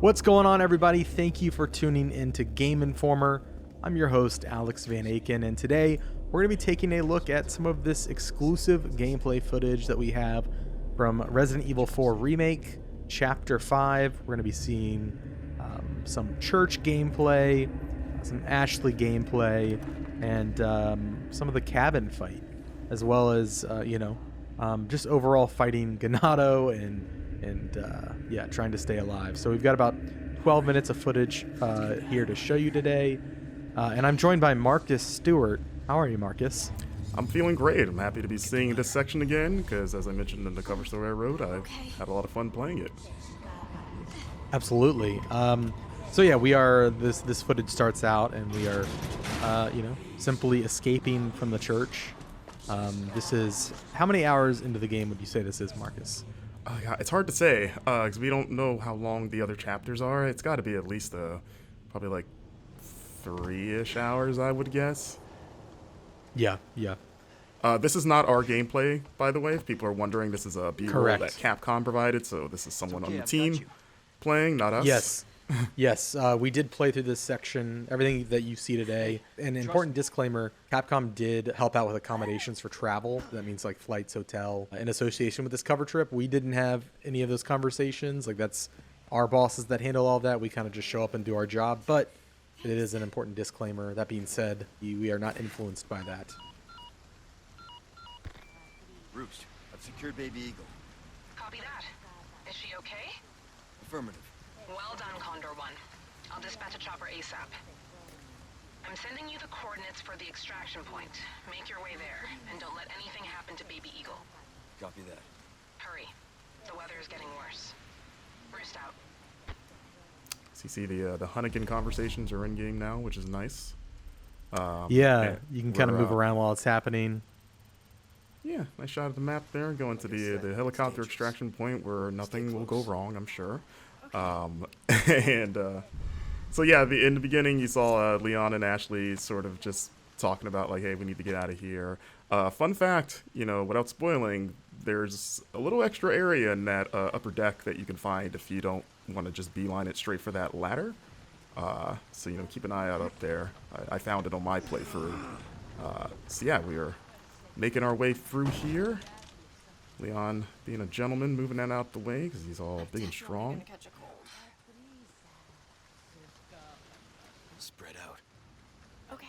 What's going on, everybody? Thank you for tuning in to Game Informer. I'm your host, Alex Van Aken, and today we're going to be taking a look at some of this exclusive gameplay footage that we have from Resident Evil 4 Remake, Chapter 5. We're going to be seeing some church gameplay, some Ashley gameplay, and some of the cabin fight, as well as, just overall fighting Ganado and trying to stay alive. So we've got about 12 minutes of footage here to show you today. And I'm joined by Marcus Stewart. How are you, Marcus? I'm feeling great. I'm happy to be seeing this section again because, as I mentioned in the cover story I wrote, I've had a lot of fun playing it. Absolutely. So yeah, we are. This footage starts out, and we are, simply escaping from the church. This is how many hours into the game would you say this is, Marcus? Yeah, it's hard to say because we don't know how long the other chapters are. It's got to be at least probably like 3-ish hours, I would guess. Yeah. This is not our gameplay, by the way. If people are wondering, this is a B-roll that Capcom provided, so this is someone on the team playing, not us. Yes, we did play through this section, everything that you see today. An important disclaimer, Capcom did help out with accommodations for travel. That means like flights, hotel, in association with this cover trip. We didn't have any of those conversations. Like, that's our bosses that handle all of that. We kind of just show up and do our job, but it is an important disclaimer. That being said, we are not influenced by that. Roost, I've secured Baby Eagle. Copy that. Is she okay? Affirmative. Well done, Condor 1. I'll dispatch a chopper ASAP. I'm sending you the coordinates for the extraction point. Make your way there, and don't let anything happen to Baby Eagle. Copy that. Hurry. The weather is getting worse. Roost out. So you see the Hunnigan conversations are in game now, which is nice. You can kind of move around while it's happening. Yeah, nice shot of the map there. Going to the helicopter extraction point where nothing will go wrong, I'm sure. In the beginning you saw Leon and Ashley sort of just talking about like, hey, we need to get out of here. Fun fact, without spoiling, there's a little extra area in that upper deck that you can find if you don't want to just beeline it straight for that ladder. So keep an eye out up there. I found it on my playthrough. We are making our way through here. Leon being a gentleman, moving that out the way because he's all big and strong. Spread out. Okay.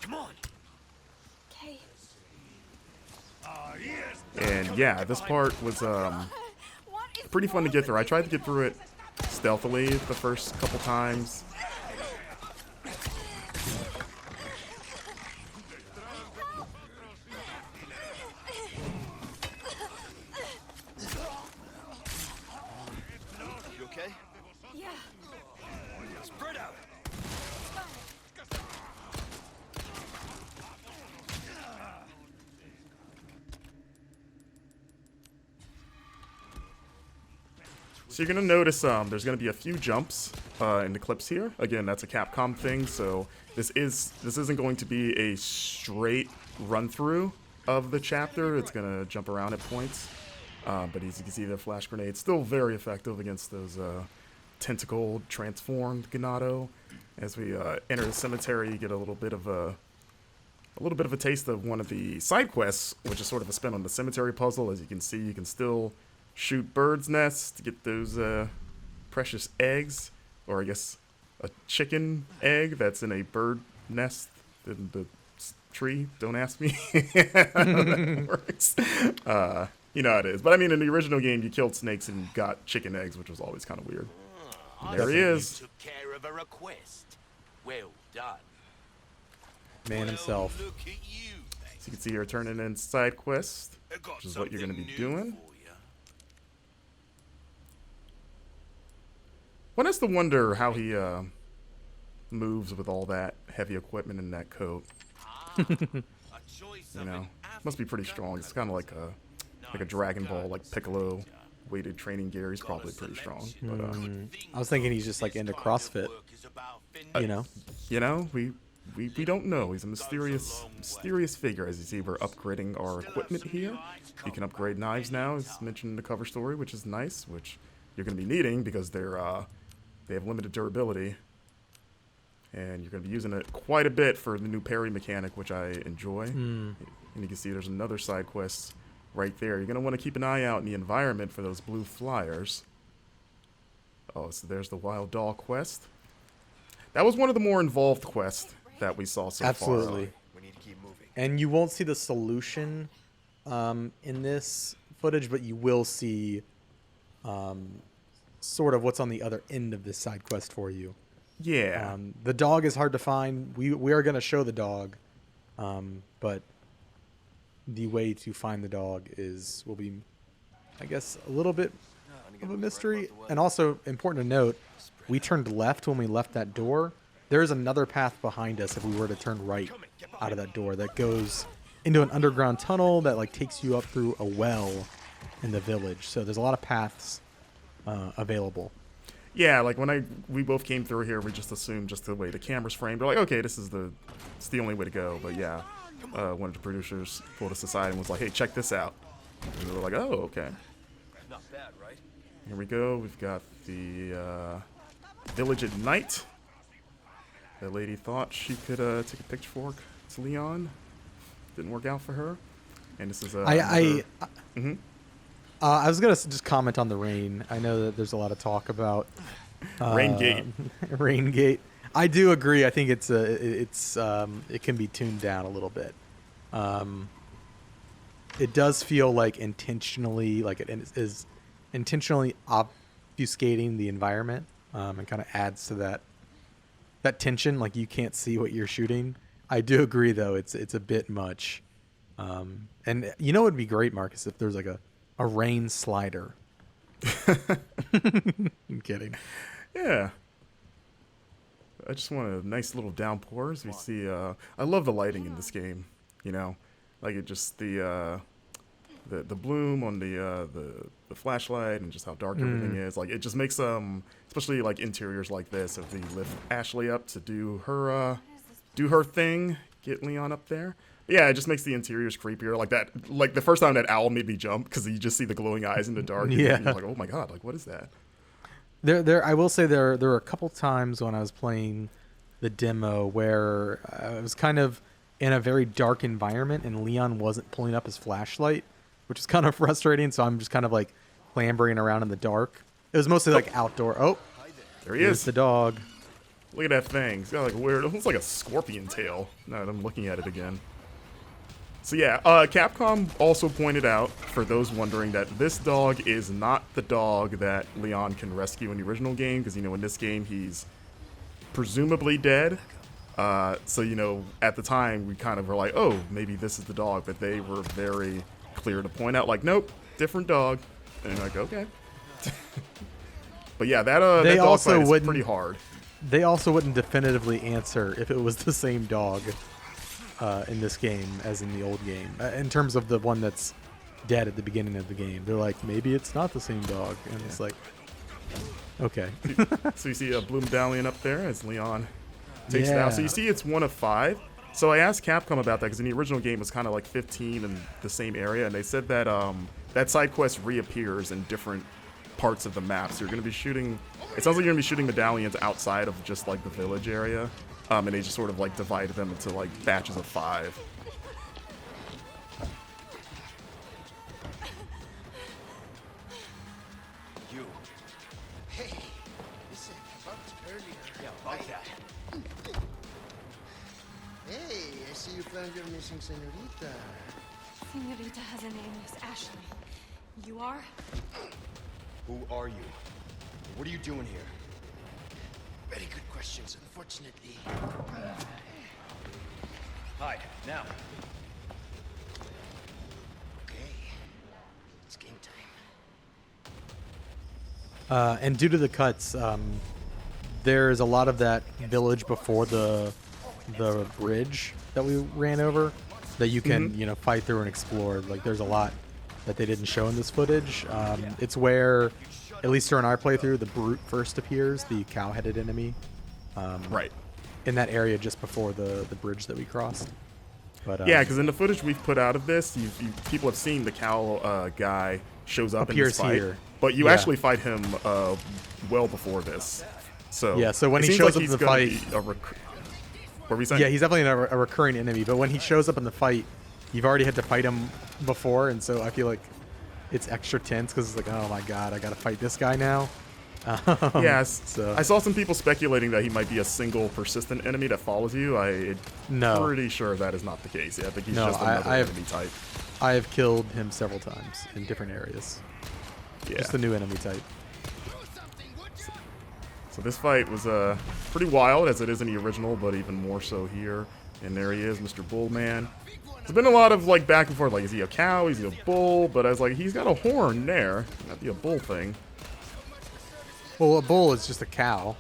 Come on. Okay. And yeah, this part was pretty fun to get through. I tried to get through it stealthily the first couple times. You okay? Yeah. Spread out. So you're going to notice there's going to be a few jumps in the clips here. Again, that's a Capcom thing, so this isn't going to be a straight run-through of the chapter. It's going to jump around at points. But as you can see, the flash grenade still very effective against those tentacled, transformed Ganado. As we enter the cemetery, you get a little bit of a taste of one of the side quests, which is sort of a spin on the cemetery puzzle. As you can see, you can still shoot birds' nests to get those precious eggs, or I guess a chicken egg that's in a bird nest in the tree. Don't ask me how that works. You know how it is. But I mean, in the original game, you killed snakes and got chicken eggs, which was always kind of weird. There he is. You took care of a request. Well done. Man himself. Look at you. So you can see here turning in side quest, which is what you're going to be doing. One has to wonder how he moves with all that heavy equipment in that coat. Must be pretty strong. It's kind of like a Dragon Ball, like Piccolo weighted training gear. He's probably pretty strong. But I was thinking he's just like into CrossFit. we we don't know. He's a mysterious figure. As you see, we're upgrading our equipment here. You can upgrade knives now, as mentioned in the cover story, which is nice, which you're going to be needing because they have limited durability. And you're going to be using it quite a bit for the new parry mechanic, which I enjoy. And you can see there's another side quest right there. You're going to want to keep an eye out in the environment for those blue flyers. Oh, so there's the Wild Doll quest. That was one of the more involved quests that we saw so far. Absolutely. We need to keep moving. And you won't see the solution in this footage, but you will see sort of what's on the other end of this side quest for you. Yeah. The dog is hard to find. We are going to show the dog, but the way to find the dog will be, I guess, a little bit of a mystery. And also important to note, we turned left when we left that door. There's another path behind us if we were to turn right out of that door that goes into an underground tunnel that like takes you up through a well in the village. So there's a lot of paths available. Yeah, like when we both came through here, we just assumed just the way the camera's framed. We're like, okay, it's the only way to go. But yeah, one of the producers pulled us aside and was like, hey, check this out. And we were like, oh, okay. Not bad, right? Here we go. We've got the village at night. That lady thought she could take a pitchfork to Leon. Didn't work out for her. And this is I was gonna just comment on the rain. I know that there's a lot of talk about Rain Gate. Rain Gate. I do agree. I think it can be tuned down a little bit. It does feel like intentionally, like it is intentionally obfuscating the environment, and kind of adds to that tension. Like you can't see what you're shooting. I do agree, though. It's a bit much. And you know, it would be great, Marcus, if there's like a rain slider. I'm kidding. Yeah. I just want a nice little downpour as we see. I love the lighting in this game. You know, like it just the bloom on the flashlight and just how dark everything is. Like it just makes especially like interiors like this. If we lift Ashley up to do her thing, get Leon up there. Yeah, it just makes the interiors creepier. Like that, like the first time that owl made me jump because you just see the glowing eyes in the dark. Yeah, and you're like, oh my god, like what is that? I will say there were a couple times when I was playing the demo where I was kind of in a very dark environment and Leon wasn't pulling up his flashlight, which is kind of frustrating. So I'm just kind of like clambering around in the dark. It was mostly like outdoor. Oh, there he is. The dog. Look at that thing. It's got like weird. It looks like a scorpion tail. Now that I'm looking at it again. So yeah, Capcom also pointed out, for those wondering, that this dog is not the dog that Leon can rescue in the original game, because, you know, in this game, he's presumably dead. So, you know, at the time, we kind of were like, oh, maybe this is the dog, but they were very clear to point out, like, nope, different dog. And like, okay. But yeah, that dog fight is pretty hard. They also wouldn't definitively answer if it was the same dog in this game as in the old game. In terms of the one that's dead at the beginning of the game, they're like, maybe it's not the same dog, and it's like, okay. So you see a blue medallion up there as Leon takes it out. So you see it's 1 of 5. So I asked Capcom about that because in the original game it was kind of like 15 in the same area, and they said that that side quest reappears in different parts of the map. So you're going to be shooting. It sounds like you're going to be shooting medallions outside of just like the village area. And they just sort of like divided them into like batches of 5. You. Hey, listen, bumped earlier. Yeah, about that. Hey, I see you found your missing senorita. Senorita has a name, Miss Ashley. You are? Who are you? What are you doing here? Very good questions, unfortunately. Hide, now. Okay, it's game time. And due to the cuts, there's a lot of that village before the bridge that we ran over that you can you know, fight through and explore. Like there's a lot that they didn't show in this footage. It's where, at least during our playthrough, the brute first appears, the cow-headed enemy. Right. in that area just before the bridge that we crossed. But yeah, because in the footage we've put out of this, people have seen the cow guy shows up in this appears fight, here. but you Yeah. actually fight him well before this. So Yeah, so when it he seems shows like up he's in the gonna fight- be what were we saying? yeah, he's definitely a recurring enemy. But when he shows up in the fight, you've already had to fight him before, and so I feel like it's extra tense because it's like, oh my god, I gotta fight this guy now. Yes. So I saw some people speculating that he might be a single persistent enemy that follows you. I'm No. pretty sure that is not the case. Yeah, I think he's No, just another I have- enemy type. I have killed him several times in different areas. Yeah. Just a new enemy type. So this fight was pretty wild, as it is in the original, but even more so here. And there he is, Mr. Bullman. There's been a lot of like back and forth, like is he a cow, is he a bull? But I was like, he's got a horn there. Not be a bull thing. Well, a bull is just a cow.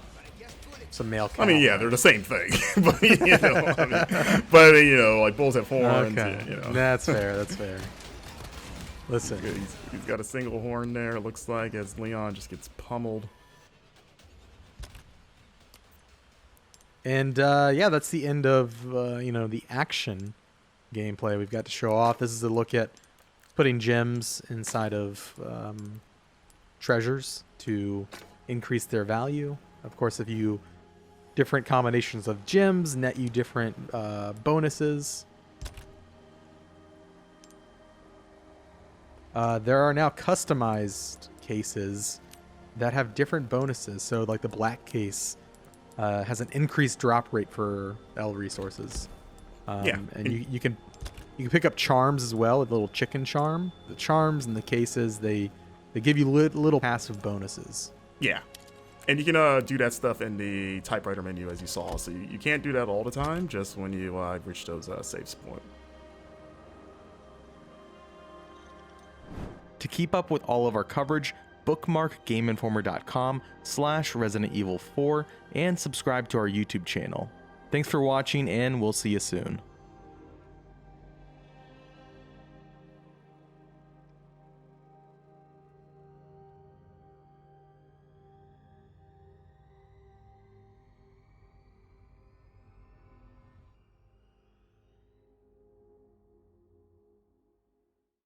It's a male cow. I mean, yeah, they're the same thing. But you know, like bulls have horns. Okay, Yeah, you know. that's fair. That's fair. Listen, He's got a single horn there. It looks like as Leon just gets pummeled. and yeah, that's the end of the action gameplay we've got to show off. This is a look at putting gems inside of treasures to increase their value. Of course, if you different combinations of gems net you different bonuses. There are now customized cases that have different bonuses. So like the black case has an increased drop rate for L resources. Yeah. And you can pick up charms as well, a little chicken charm. The charms and the cases, they give you little passive bonuses. Yeah. And you can do that stuff in the typewriter menu, as you saw. So you can't do that all the time, just when you reach those save points. To keep up with all of our coverage, bookmark GameInformer.com/Resident Evil 4 and subscribe to our YouTube channel. Thanks for watching, and we'll see you soon.